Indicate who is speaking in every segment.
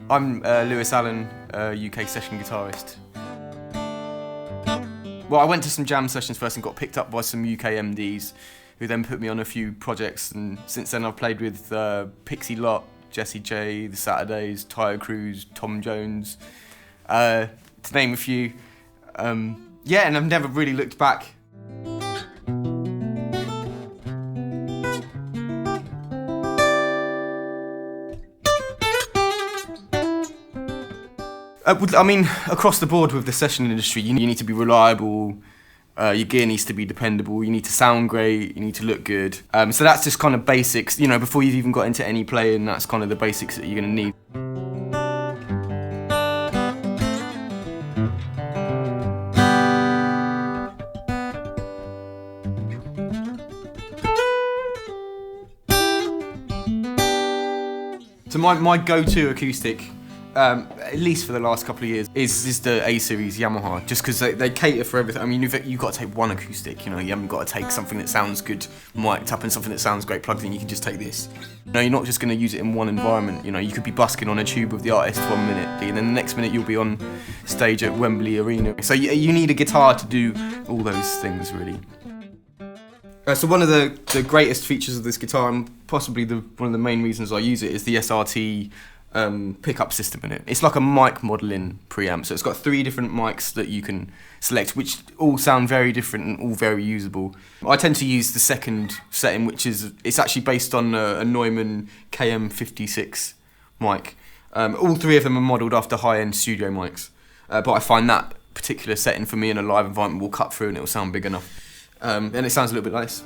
Speaker 1: I'm Lewis Allen, UK session guitarist. Well, I went to some jam sessions first and got picked up by some UK MDs who then put me on a few projects, and since then I've played with Pixie Lott, Jessie J, The Saturdays, Tyre Cruz, Tom Jones, to name a few. Yeah, and I've never really looked back. I mean, across the board with the session industry, you need to be reliable, your gear needs to be dependable, you need to sound great, you need to look good. So that's just kind of basics, you know, before you've even got into any playing, that's kind of the basics that you're going to need. So my go-to acoustic, at least for the last couple of years, is the A-series Yamaha, just because they cater for everything. I mean, you've got to take one acoustic, you know, you haven't got to take something that sounds good mic'd up and something that sounds great plugged in. You can just take this. You know, you're not just going to use it in one environment. You know, you could be busking on a tube with the artist 1 minute, and then the next minute you'll be on stage at Wembley Arena. So you need a guitar to do all those things, really. So one of the greatest features of this guitar, and possibly one of the main reasons I use it, is the SRT pickup system in it. It's like a mic modelling preamp, so it's got 3 different mics that you can select, which all sound very different and all very usable. I tend to use the second setting, which it's actually based on a Neumann KM56 mic. All 3 of them are modelled after high-end studio mics, but I find that particular setting for me in a live environment will cut through and it will sound big enough. And it sounds a little bit nice.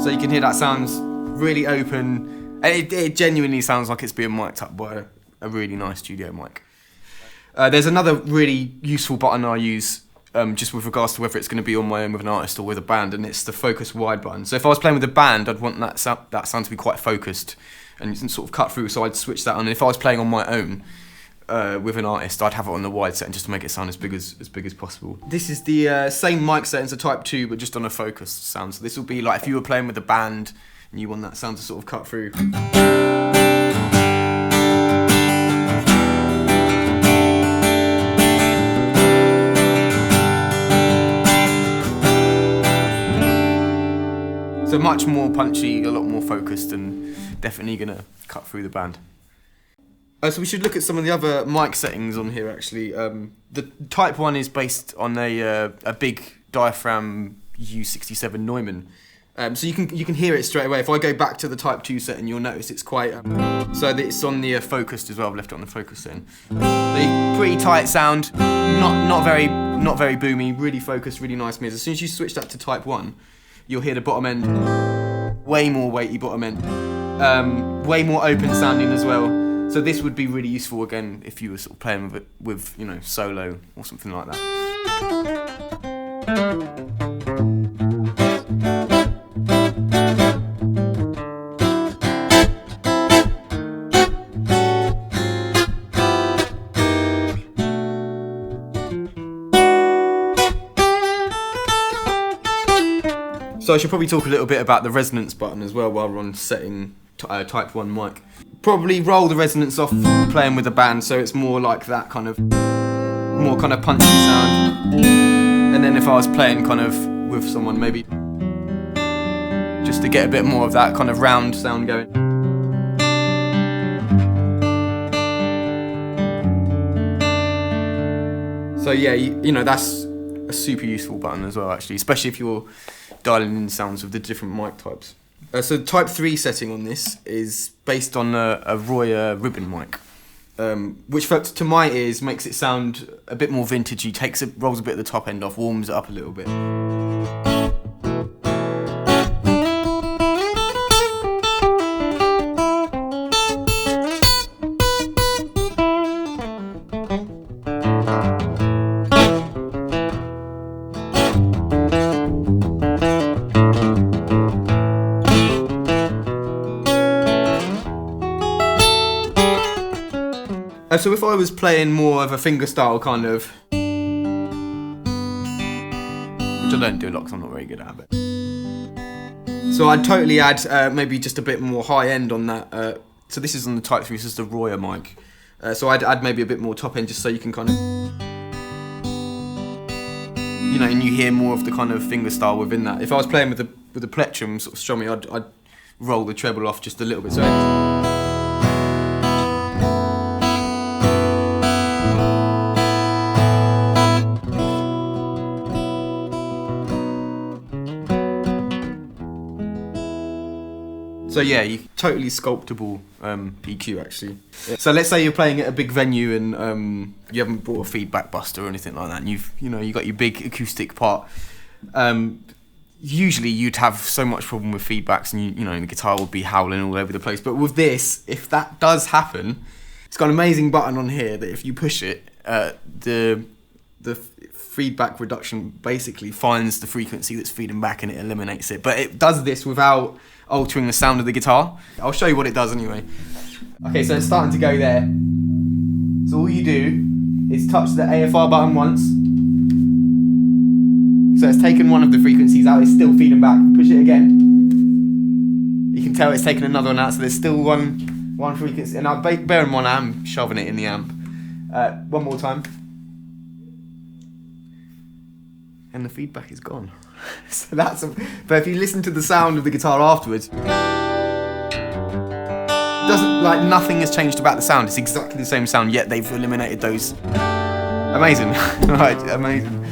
Speaker 1: So you can hear that sounds really open. And it genuinely sounds like it's being mic'd up by a really nice studio mic. There's another really useful button I use just with regards to whether it's going to be on my own with an artist or with a band, and it's the focus wide button. So if I was playing with a band, I'd want that sound to be quite focused and sort of cut through, so I'd switch that on. And if I was playing on my own with an artist, I'd have it on the wide setting just to make it sound as big as possible. This is the same mic setting as a Type 2, but just on a focused sound. So this will be like if you were playing with a band and you want that sound to sort of cut through. So much more punchy, a lot more focused, and definitely gonna cut through the band. So we should look at some of the other mic settings on here actually. The Type 1 is based on a big diaphragm U67 Neumann. So you can hear it straight away. If I go back to the Type 2 setting, you'll notice it's quite... so that it's on the focused as well. I've left it on the focus setting. The pretty tight sound, not very boomy, really focused, really nice mids. As soon as you switch that to Type 1, you'll hear the bottom end, way more weighty bottom end, way more open sounding as well. So this would be really useful again if you were sort of playing with you know, solo or something like that. So I should probably talk a little bit about the resonance button as well while we're on setting Type 1 mic. Probably roll the resonance off playing with a band, so it's more like that kind of punchy sound. And then if I was playing kind of with someone, maybe just to get a bit more of that kind of round sound going. So yeah, you know, that's a super useful button as well actually, especially if you're dialing in sounds with the different mic types. So the Type 3 setting on this is based on a Royer ribbon mic, which to my ears makes it sound a bit more vintagey, rolls a bit of the top end off, warms it up a little bit. So if I was playing more of a fingerstyle kind of, which I don't do a lot because I'm not very good at it. So I'd totally add maybe just a bit more high end on that. So this is on the Type 3, this is the Royer mic. So I'd add maybe a bit more top end just so you can kind of, you know, and you hear more of the kind of fingerstyle within that. If I was playing with the plectrum sort of strumming, I'd roll the treble off just a little bit. So yeah, you totally sculptable EQ actually. Yeah. So let's say you're playing at a big venue and you haven't brought a feedback buster or anything like that, and you got your big acoustic part. Usually you'd have so much problem with feedbacks, and you know the guitar would be howling all over the place. But with this, if that does happen, it's got an amazing button on here that if you push it, the feedback reduction basically finds the frequency that's feeding back and it eliminates it. But it does this without altering the sound of the guitar. I'll show you what it does anyway. Okay, so it's starting to go there. So all you do is touch the AFR button once. So it's taken one of the frequencies out, it's still feeding back. Push it again. You can tell it's taken another one out, so there's still one frequency. And bear in mind, I'm shoving it in the amp. One more time. And the feedback is gone. So but if you listen to the sound of the guitar afterwards, nothing has changed about the sound. It's exactly the same sound, yet they've eliminated those. Amazing. Right, amazing.